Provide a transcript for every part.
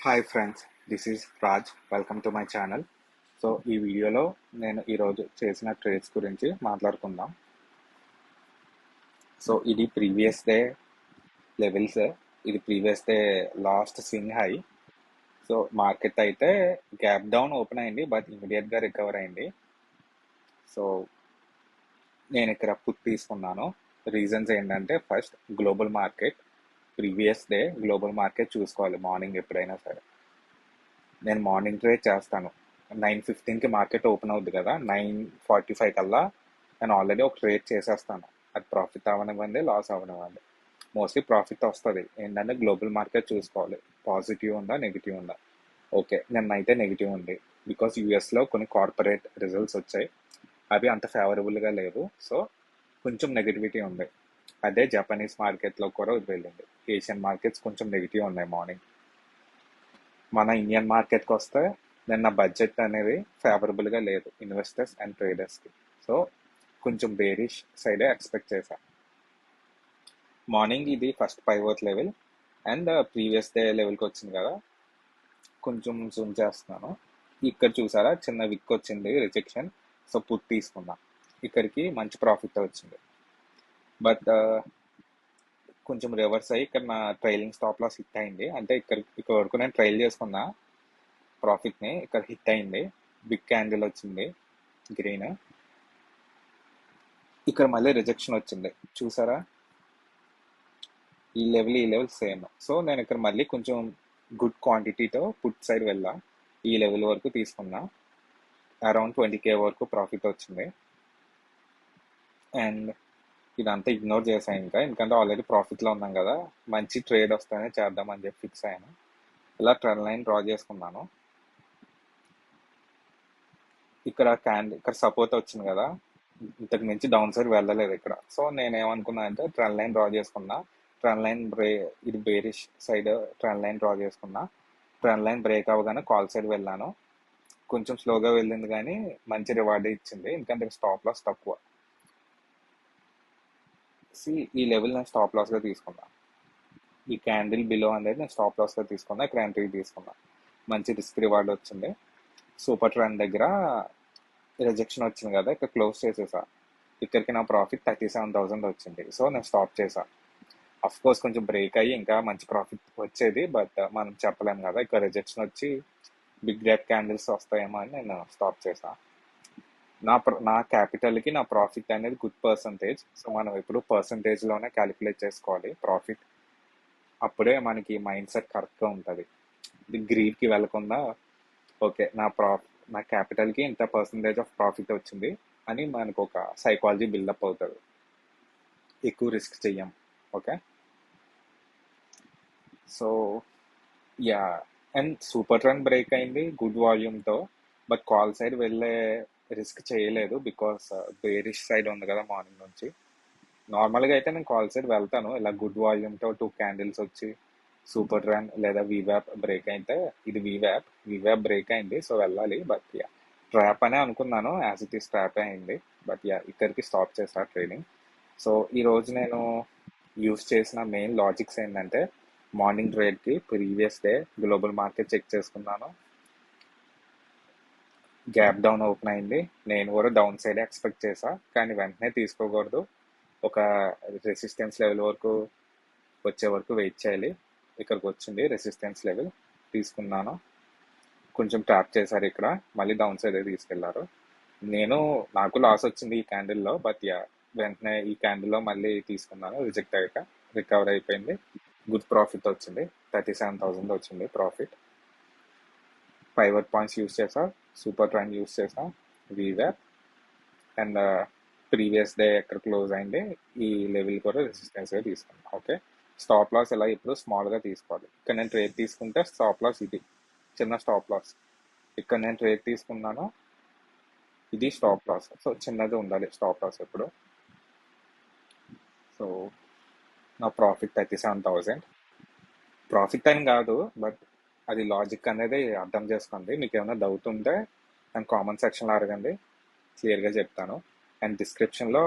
Hi friends, this is Raj. Welcome to my channel. So ఈ వీడియోలో నేను ఈరోజు చేసిన ట్రేడ్స్ గురించి మాట్లాడుకుందాం. సో ఇది ప్రీవియస్ డే లెవెల్స్, ఇది previous day last swing high. So market అయితే గ్యాప్ డౌన్ ఓపెన్ అయింది, బట్ ఇమీడియట్గా రికవర్ అయింది. సో నేను ఇక్కడ పుట్ తీసుకున్నాను. రీజన్స్ ఏంటంటే, first global market, previous day global market చూసుకోవాలి మార్నింగ్ ఎప్పుడైనా సరే. నేను మార్నింగ్ ట్రేడ్ చేస్తాను. 9:15కి మార్కెట్ ఓపెన్ అవుద్ది కదా, 9:45 కల్లా నేను ఆల్రెడీ ఒక ట్రేడ్ చేసేస్తాను. అది ప్రాఫిట్ అవ్వనివ్వండి, లాస్ అవ్వనివ్వండి, మోస్ట్లీ ప్రాఫిట్ వస్తుంది. ఏంటంటే గ్లోబల్ మార్కెట్ చూసుకోవాలి, పాజిటివ్ ఉందా నెగిటివ్ ఉందా. ఓకే, నిన్నైతే నెగిటివ్ ఉంది, బికాస్ యూఎస్లో కొన్ని కార్పొరేట్ రిజల్ట్స్ వచ్చాయి, అవి అంత ఫేవరబుల్గా లేవు. సో కొంచెం నెగిటివిటీ ఉంది. అదే జపనీస్ మార్కెట్లో కూడా వెళ్ళింది. ఏషియన్ మార్కెట్స్ కొంచెం నెగిటివ్ ఉన్నాయి మార్నింగ్. మన ఇండియన్ మార్కెట్కి వస్తే నిన్న బడ్జెట్ అనేది ఫేవరబుల్గా లేదు ఇన్వెస్టర్స్ అండ్ ట్రేడర్స్కి. సో కొంచెం బేరిష్ సైడే ఎక్స్పెక్ట్ చేశా. మార్నింగ్ ఇది first pivot level and previous day లెవెల్కి వచ్చింది కదా, కొంచెం జూమ్ చేస్తున్నాను. ఇక్కడ చూసారా, చిన్న విక్ వచ్చింది, రిజెక్షన్. సో పుట్ తీసుకున్నా, ఇక్కడికి మంచి ప్రాఫిట్ వచ్చింది. బట్ కొంచెం రివర్స్ అయ్యి ఇక్కడ నా ట్రైలింగ్ స్టాప్ లాస్ హిట్ అయింది. అంటే ఇక్కడ వరకు నేను ట్రైల్ చేసుకున్నా ప్రాఫిట్ని, ఇక్కడ హిట్ అయింది. బిగ్ క్యాండిల్ వచ్చింది గ్రీన్, ఇక్కడ మళ్ళీ రిజెక్షన్ వచ్చింది. చూసారా, ఈ లెవెల్ సేమ్. సో నేను ఇక్కడ మళ్ళీ కొంచెం గుడ్ క్వాంటిటీతో పుట్ సైడ్ వెళ్ళా, ఈ లెవెల్ వరకు తీసుకున్నా. అరౌండ్ 20K వరకు ప్రాఫిట్ వచ్చింది. అండ్ ఇదంతా ఇగ్నోర్ చేశాను ఎందుకంటే ఆల్రెడీ ప్రాఫిట్లో ఉన్నాం కదా, మంచి ట్రేడ్ వస్తేనే చేద్దామని చెప్పి ఫిక్స్ అయ్యాను. ఇలా ట్రెండ్ లైన్ డ్రా చేసుకున్నాను. ఇక్కడ సపోర్ట్ వచ్చింది కదా, ఇంతకు మించి డౌన్ సైడ్ వెళ్ళలేదు ఇక్కడ. సో నేనేమనుకున్నా అంటే ట్రెండ్ లైన్ డ్రా చేసుకున్నా. ట్రెండ్ లైన్ ఇది bearish side trend line draw చేసుకున్నా. ట్రెండ్ లైన్ బ్రేక్ అవ్వగానే కాల్ సైడ్ వెళ్ళాను. కొంచెం స్లోగా వెళ్ళింది కానీ మంచి రివార్డ్ ఇచ్చింది, ఎందుకంటే స్టాప్ లాస్ తక్కువ. ఈ లెవెల్ నేను స్టాప్ లాస్గా తీసుకున్నా. ఈ క్యాండిల్ బిలో అనేది నేను స్టాప్ లాస్గా తీసుకున్నా, ఇక్కడ ఎంట్రీ తీసుకున్నా. మంచి రిస్క్ రివార్డ్ వచ్చింది. సూపర్ ట్రెండ్ దగ్గర రిజెక్షన్ వచ్చింది కదా, ఇక్కడ క్లోజ్ చేసేసా. ఇక్కడికి నా ప్రాఫిట్ 37,000 వచ్చింది. సో నేను స్టాప్ చేసా. అఫ్ కోర్స్ కొంచెం బ్రేక్ అయ్యి ఇంకా మంచి ప్రాఫిట్ వచ్చేది, బట్ మనం చెప్పలేము కదా. ఇక్కడ రిజెక్షన్ వచ్చి బిగ్ గ్యాప్ క్యాండిల్స్ వస్తాయేమో అని నేను స్టాప్ చేసా. నా క్యాపిటల్కి నా ప్రాఫిట్ అనేది గుడ్ పర్సంటేజ్. సో మనం ఎప్పుడు పర్సంటేజ్లోనే క్యాలిక్యులేట్ చేసుకోవాలి ప్రాఫిట్, అప్పుడే మనకి మైండ్ సెట్ కరెక్ట్గా ఉంటుంది. గ్రీడ్కి వెళ్ళకుండా ఓకే నా క్యాపిటల్కి ఇంత పర్సంటేజ్ ఆఫ్ ప్రాఫిట్ వచ్చింది అని మనకు ఒక సైకాలజీ బిల్డప్ అవుతుంది. ఎక్కువ రిస్క్ చెయ్యం. Okay, so yeah. And super trend break అయింది గుడ్ వాల్యూమ్తో, బట్ కాల్ సైడ్ వెళ్ళే రిస్క్ చేయలేదు, బికాస్ బేరిష్ సైడ్ ఉంది కదా మార్నింగ్ నుంచి. నార్మల్గా అయితే నేను కాల్ సైడ్ వెళ్తాను, ఇలా గుడ్ వాల్యూమ్తో 2 క్యాండిల్స్ వచ్చి సూపర్ ట్రెండ్ లేదా వీవ్యాప్ బ్రేక్ అయితే, ఇది వీవ్యాప్ బ్రేక్ అయింది, సో వెళ్ళాలి. బట్ యా, ట్రాప్ అనే అనుకున్నాను, యాజ్ ఇట్ ఈస్ ట్రాప్ అయింది. బట్ యా, ఇక్కడికి స్టాప్ చేసా ట్రేడింగ్. సో ఈరోజు నేను యూస్ చేసిన మెయిన్ లాజిక్స్ ఏంటంటే, మార్నింగ్ ట్రేడ్కి previous day global market check చేసుకున్నాను, గ్యాప్ డౌన్ ఓపెన్ అయింది. నేను కూడా డౌన్ సైడ్ ఎక్స్పెక్ట్ చేసా, కానీ వెంటనే తీసుకోకూడదు, ఒక రెసిస్టెన్స్ లెవెల్ వరకు వచ్చే వరకు వెయిట్ చేయాలి. ఇక్కడికి వచ్చింది రెసిస్టెన్స్ లెవెల్, తీసుకున్నాను. కొంచెం ట్యాప్ చేశారు ఇక్కడ, మళ్ళీ డౌన్ సైడ్ తీసుకెళ్లారు. నాకు లాస్ వచ్చింది ఈ క్యాండిల్లో, బట్ యా, వెంటనే ఈ క్యాండిల్లో మళ్ళీ తీసుకున్నాను. రిజెక్ట్ అయ్యాక రికవర్ అయిపోయింది, గుడ్ ప్రాఫిట్ వచ్చింది. 37,000 వచ్చింది ప్రాఫిట్. పైవట్ పాయింట్స్ యూస్ చేసా, సూపర్ ట్రెండ్ యూస్ చేసా, వీవ్యాప్ అండ్ ప్రీవియస్ డే ఎక్కడ క్లోజ్ అయింది ఈ లెవెల్ కూడా రెసిస్టెన్స్గా తీసుకున్నాను. ఓకే, స్టాప్ లాస్ ఇలా ఇప్పుడు స్మాల్గా తీసుకోవాలి. ఇక్కడ నేను ట్రేడ్ తీసుకుంటే స్టాప్ లాస్ ఇది చిన్న స్టాప్ లాస్. ఇక్కడ నేను ట్రేడ్ తీసుకున్నాను, ఇది స్టాప్ లాస్. సో చిన్నది ఉండాలి స్టాప్ లాస్ ఎప్పుడు. సో నా ప్రాఫిట్ 37,000. ప్రాఫిట్ అని కాదు, బట్ అది లాజిక్ అనేది అర్థం చేసుకోండి. మీకు ఏమైనా డౌట్ ఉంటే నేను కామెంట్ సెక్షన్లో అడగండి, క్లియర్గా చెప్తాను. అండ్ డిస్క్రిప్షన్లో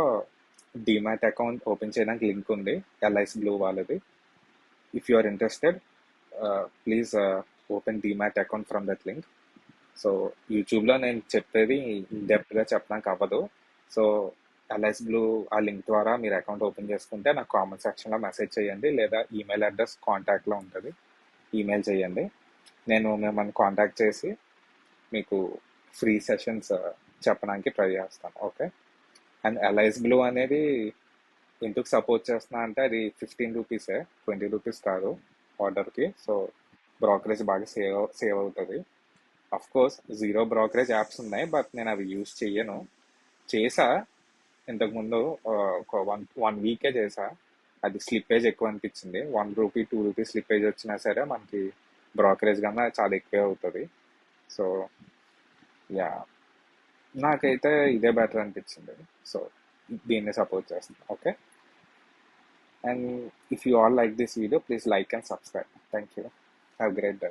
డిమాట్ అకౌంట్ ఓపెన్ చేయడానికి లింక్ ఉంది, LIC బ్లూ వాళ్ళది. If you are interested, please open demat account from that link. So యూట్యూబ్లో నేను చెప్పేది ఇన్ డెప్త్గా చెప్పడానికి అవ్వదు. సో ఎల్ఐస్ బ్లూ ఆ లింక్ ద్వారా మీరు అకౌంట్ ఓపెన్ చేసుకుంటే నాకు కామెంట్ సెక్షన్లో మెసేజ్ చేయండి, లేదా ఈమెయిల్ అడ్రస్ కాంటాక్ట్లో ఉంటుంది, ఈమెయిల్ చేయండి. నేను మిమ్మల్ని కాంటాక్ట్ చేసి మీకు ఫ్రీ సెషన్స్ చెప్పడానికి ట్రై చేస్తాను. ఓకే. అండ్ ఎల్ఐస్ బ్లూ అనేది ఎందుకు సపోర్ట్ చేస్తున్నా అంటే అది 15 రూపీసే, 20 రూపీస్ కాదు ఆర్డర్కి. సో బ్రోకరేజ్ బాగా సేవ్ అవుతుంది. Of course zero brokerage apps ఉన్నాయి, బట్ నేను అవి యూజ్ చెయ్యను. చేసా ఇంతకుముందు, ఒక వన్ వీకే చేసా. అది స్లిప్పేజ్ ఎక్కువ అనిపించింది. ₹1 ₹2 స్లిప్పేజ్ వచ్చినా సరే మనకి బ్రోకరేజ్ కన్నా చాలా ఎక్కువే అవుతుంది. సో యా, నాకైతే ఇదే బెటర్ అనిపించింది. సో దీన్ని సపోర్ట్ చేస్తాను. Okay. And if you all like this video, please like and subscribe. Thank you. Have great day.